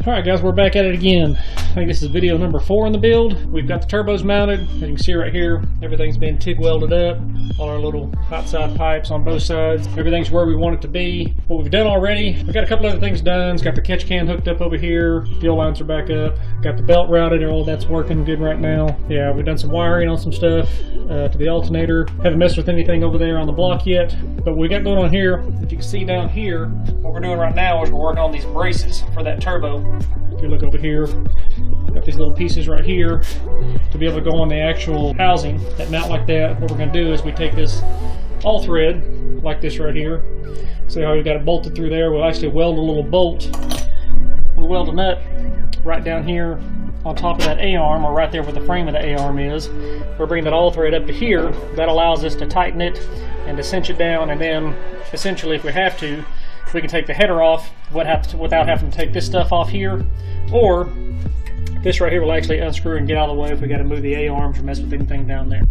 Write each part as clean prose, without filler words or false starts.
Alright guys, we're back at it again. I think this is video number 4 in the build. We've got the turbos mounted. As you can see right here, everything's been TIG welded up. All our little hot side pipes on both sides. Everything's where we want it to be. What we've done already, we've got a couple other things done. It's got the catch can hooked up over here. Fuel lines are back up. Got the belt routed, all that's working good right now. Yeah, we've done some wiring on some stuff to the alternator. Haven't messed with anything over there on the block yet. But what we got going on here, if you can see down here, what we're doing right now is we're working on these braces for that turbo. If you look over here, got these little pieces right here to be able to go on the actual housing that mount like that. What we're going to do is we take this all thread like this right here. See how we've got it bolted through there? We'll actually weld a little bolt. We'll weld a nut right down here on top of that A-arm, or right there where the frame of the A-arm is. We're bringing that all thread up to here. That allows us to tighten it and to cinch it down, and then essentially if we have to, we can take the header off without having to take this stuff off here, or this right here will actually unscrew and get out of the way if we got to move the A-arms or mess with anything down there.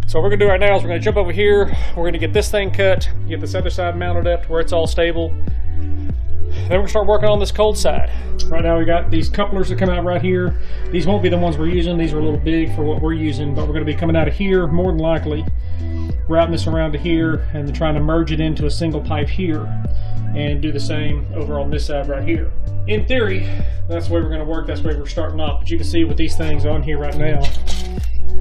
So what we're going to do right now is we're going to jump over here. We're going to get this thing cut, get this other side mounted up to where it's all stable. Then we're going to start working on this cold side. Right now we got these couplers that come out right here. These won't be the ones we're using. These are a little big for what we're using, but we're going to be coming out of here more than likely, routing this around to here, and then trying to merge it into a single pipe here, and do the same over on this side right here. In theory, that's the way we're going to work. That's the way we're starting off. But you can see with these things on here right now,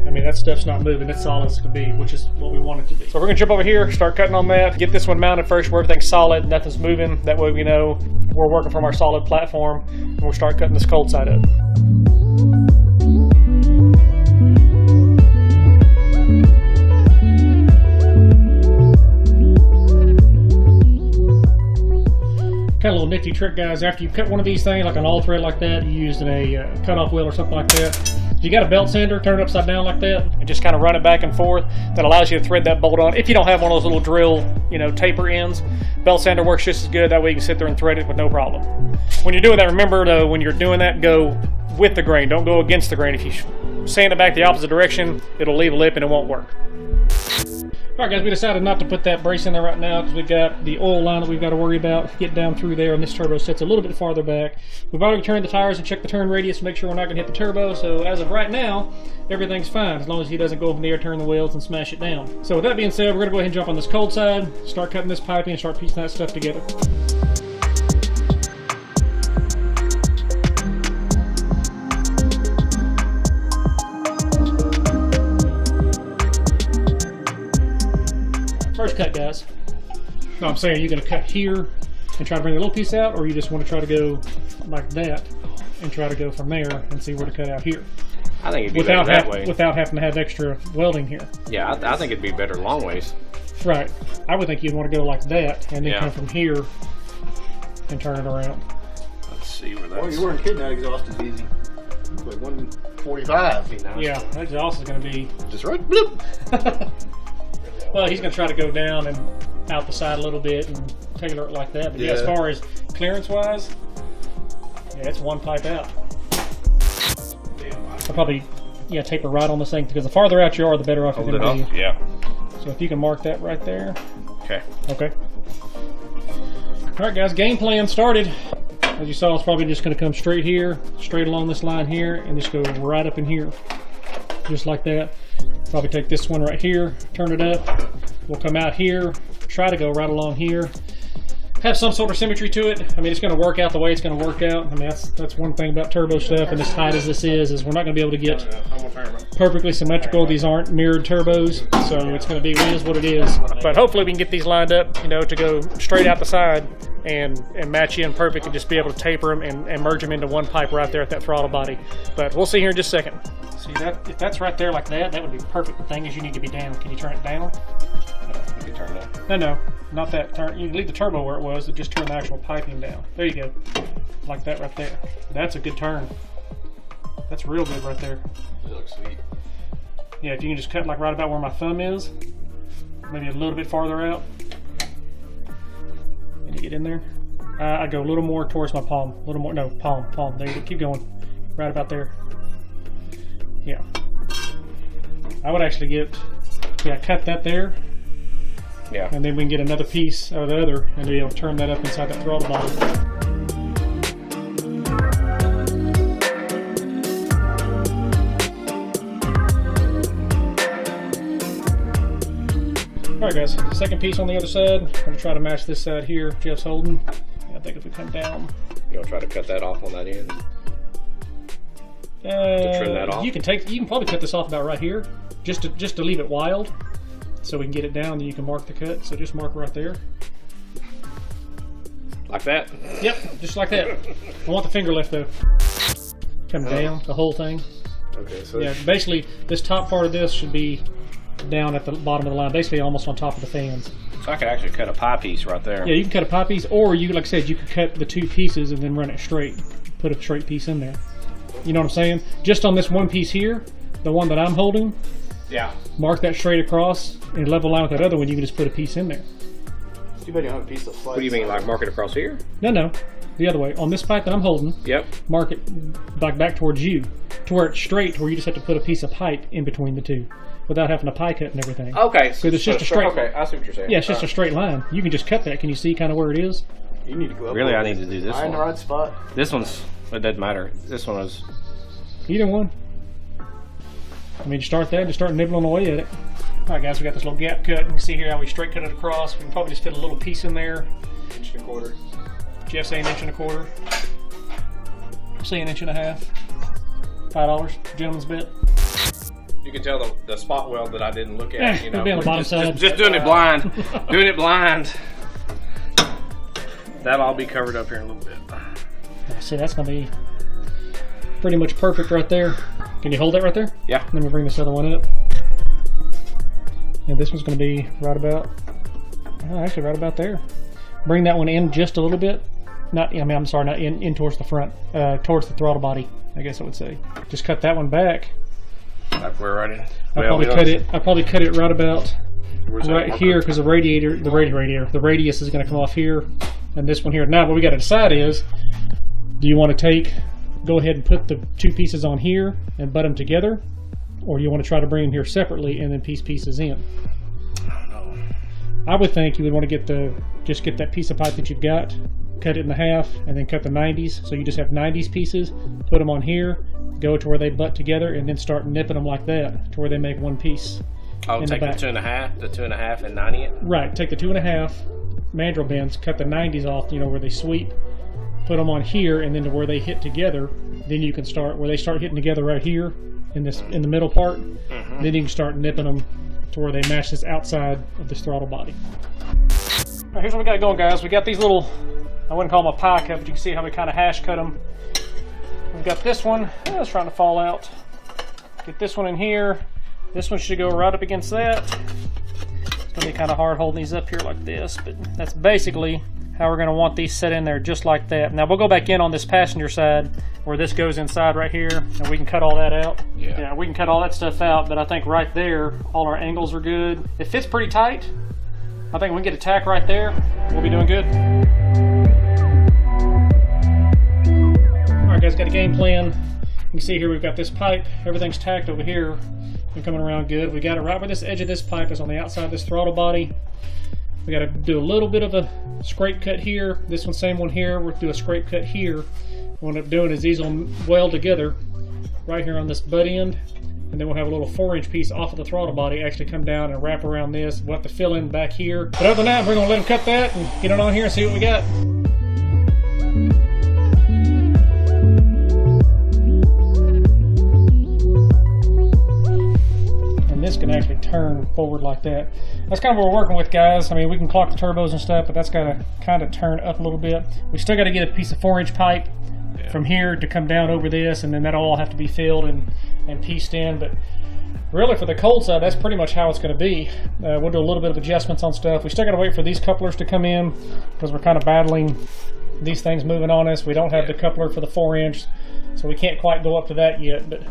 I mean, that stuff's not moving. It's solid as it can be, which is what we want it to be. So we're going to jump over here, start cutting on that, get this one mounted first where everything's solid, nothing's moving. That way we know we're working from our solid platform, and we'll start cutting this cold side up. Kind of a little nifty trick, guys. After you cut one of these things, like an all thread like that, you used a cutoff wheel or something like that. If you got a belt sander, turn it upside down like that, and just kind of run it back and forth. That allows you to thread that bolt on. If you don't have one of those little drill, taper ends, belt sander works just as good. That way you can sit there and thread it with no problem. When you're doing that, remember though, when you're doing that, go with the grain. Don't go against the grain. If you sand it back the opposite direction, it'll leave a lip and it won't work. Alright guys, we decided not to put that brace in there right now because we've got the oil line that we've got to worry about getting down through there, and this turbo sits a little bit farther back. We've already turned the tires and checked the turn radius to make sure we're not going to hit the turbo, so as of right now, everything's fine as long as he doesn't go up in the air, turn the wheels, and smash it down. So with that being said, we're going to go ahead and jump on this cold side, start cutting this piping, and start piecing that stuff together. First cut, guys. No, I'm saying you're going to cut here and try to bring a little piece out, or you just want to try to go like that and try to go from there and see where to cut out here. I think it'd be better that way. Without having to have extra welding here. Yeah, I think it'd be better long ways. Right. I would think you'd want to go like that and then come from here and turn it around. Let's see where that's... Well, you weren't kidding, that exhaust is easy. It's like 145. Yeah, that exhaust is going to be... Just right, bloop. Well, he's going to try to go down and out the side a little bit and tailor it like that. But yeah, as far as clearance-wise, yeah, it's one pipe out. I'll probably taper right on this thing, because the farther out you are, the better off you're going to be. Yeah. So if you can mark that right there. Okay. Okay. All right, guys, game plan started. As you saw, it's probably just going to come straight here, straight along this line here, and just go right up in here. Just like that. Probably take this one right here, turn it up. We'll come out here, try to go right along here. Have some sort of symmetry to it. I mean, it's going to work out the way it's going to work out. I mean, that's one thing about turbo stuff, and as tight as this is we're not going to be able to get perfectly symmetrical. These aren't mirrored turbos, so it's going to be, it is what it is. But hopefully we can get these lined up, to go straight out the side and match in perfect, and just be able to taper them and merge them into one pipe right there at that throttle body. But we'll see here in just a second. See, that if that's right there like that, that would be perfect. The thing is, you need to be down. Can you turn it down? You can turn that. No, not that. Turn. You can leave the turbo where it was, and just turn the actual piping down. There you go. Like that right there. That's a good turn. That's real good right there. It looks sweet. Yeah, if you can just cut like right about where my thumb is, maybe a little bit farther out. Can you get in there? I go a little more towards my palm. A little more. No, palm. There you go. Keep going. Right about there. Yeah. I would actually cut that there. Yeah. And then we can get another piece of the other and be able to turn that up inside that throttle body. Alright guys, second piece on the other side. I'm going to try to match this side here. Jeff's holding. I think if we come down. You want to try to cut that off on that end? To trim that off? You can probably cut this off about right here. Just to leave it wild. So we can get it down, then you can mark the cut. So just mark right there. Like that? Yep, just like that. I want the finger lift though. Come down, the whole thing. Okay, so Yeah, basically this top part of this should be down at the bottom of the line, basically almost on top of the fans. I could actually cut a pie piece right there. Yeah, you can cut a pie piece, or you, like I said, you could cut the two pieces and then run it straight. Put a straight piece in there. You know what I'm saying? Just on this one piece here, the one that I'm holding, Yeah. mark that straight across and level line with that other one. You can just put a piece in there. Too bad you don't have a piece of slice. What do you mean, like mark it across here? No, the other way. On this pipe that I'm holding, Yep. mark it back towards you, to where it's straight, to where you just have to put a piece of pipe in between the two, without having to pie cut and everything. Okay. So it's just a straight. Okay, I see what you're saying. Yeah, it's just a straight line. You can just cut that. Can you see kind of where it is? You need to go up. Really, I need to do this Find the one. right spot. This one's, it doesn't matter. This one is, Either one. I mean, you start that and just start nibbling away at it. All right, guys, we got this little gap cut. You can see here how we straight cut it across. We can probably just fit a little piece in there. 1.25 inches. Jeff say 1.25 inches. Say 1.5 inches. $5, gentleman's bet. you can tell the spot weld that I didn't look at. It'll be on the bottom side. Just doing it blind. Doing it blind. That'll all be covered up here in a little bit. See, that's gonna be pretty much perfect right there. Can you hold that right there? Yeah. Let me bring this other one up. And this one's gonna be right about, actually right about there. Bring that one in just a little bit. Not in towards the front, towards the throttle body, I guess I would say. Just cut that one back. Like we're right in. I probably cut it right about right here, because the radius is going to come off here, and this one here. Now what we got to decide is, do you want to go ahead and put the two pieces on here and butt them together, or you want to try to bring them here separately and then piece pieces in? I don't know. I would think you would want to just get that piece of pipe that you've got, cut it in half, and then cut the 90s. So you just have 90s pieces, put them on here, go to where they butt together, and then start nipping them like that to where they make one piece. I'll take the 2.5, and 90 it. Right, take the 2.5 mandrel bends, cut the 90s off, where they sweep, put them on here, and then to where they hit together, then you can start where they start hitting together right here in the middle part. Mm-hmm. Then you can start nipping them to where they match this outside of this throttle body. All right, here's what we got going, guys. We got these little, I wouldn't call them a pie cut, but you can see how we kind of hash cut them. We've got this one. It's trying to fall out. Get this one in here. This one should go right up against that. It's going to be kind of hard holding these up here like this, but that's basically how we're going to want these set in there, just like that. Now we'll go back in on this passenger side where this goes inside right here, and we can cut all that out. Yeah, we can cut all that stuff out, but I think right there, all our angles are good. It fits pretty tight. I think we can get a tack right there. We'll be doing good. All right, guys, got a game plan. You can see here we've got this pipe. Everything's tacked over here. Been coming around good. We got it right where this edge of this pipe is on the outside of this throttle body. We got to do a little bit of a scrape cut here. This one, same one here. We'll do a scrape cut here. What we'll end up doing is these will weld together right here on this butt end, and then we'll have a little 4-inch piece off of the throttle body actually come down and wrap around this. We'll have to fill in back here. But other than that, we're going to let them cut that and get it on here and see what we got. This can actually turn forward like that. That's kind of what we're working with, guys. I mean, we can clock the turbos and stuff, but that's got to kind of turn up a little bit. We still got to get a piece of 4-inch pipe from here to come down over this, and then that'll all have to be filled and pieced in. But really, for the cold side, that's pretty much how it's going to be. We'll do a little bit of adjustments on stuff. We still got to wait for these couplers to come in because we're kind of battling these things moving on us. We don't have the coupler for the 4-inch, so we can't quite go up to that yet. But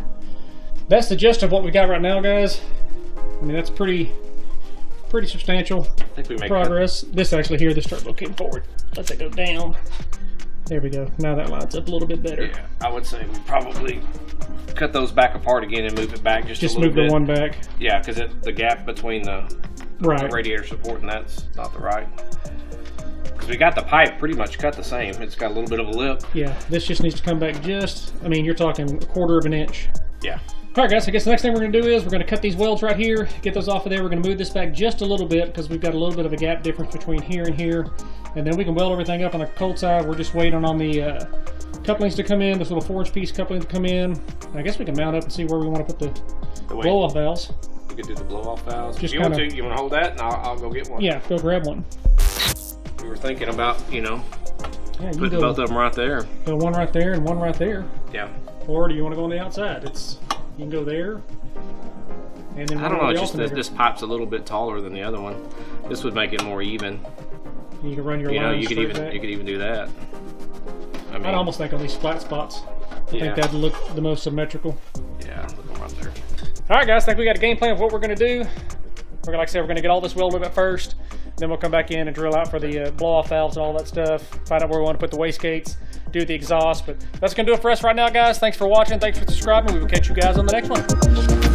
that's the gist of what we got right now, guys. I mean, that's pretty substantial progress. This actually here, this turbo came forward. Let it go down. There we go. Now that lines up a little bit better. Yeah, I would say we probably cut those back apart again and move it back just a little bit. Just move the one back. Yeah, because the gap between the radiator support and that's not the right. Because we got the pipe pretty much cut the same. It's got a little bit of a lip. Yeah, this just needs to come back just, I mean, you're talking 1/4 of an inch. Yeah. All right, guys, I guess the next thing we're going to do is we're going to cut these welds right here, get those off of there. We're going to move this back just a little bit because we've got a little bit of a gap difference between here and here. And then we can weld everything up on the cold side. We're just waiting on the couplings to come in, this little 4-inch piece coupling to come in. I guess we can mount up and see where we want to put the blow-off valves. You could do the blow-off valves. Just you want to hold that, and I'll go get one. Yeah, go grab one. We were thinking about, you know, yeah, putting both of them right there. Go one right there and one right there. Yeah. Or do you want to go on the outside? You can go there. And then I don't know, it's just that this pipe's a little bit taller than the other one. This would make it more even. You can run your lines straight back. You could even do that. I mean, I'd almost think on these flat spots. I think that'd look the most symmetrical. Yeah, look right there. All right, guys, I think we got a game plan of what we're going to do. We're like I said, we're going to get all this welded up first. Then we'll come back in and drill out for the blow-off valves and all that stuff. Find out where we want to put the wastegates, do the exhaust. But that's going to do it for us right now, guys. Thanks for watching. Thanks for subscribing. We will catch you guys on the next one.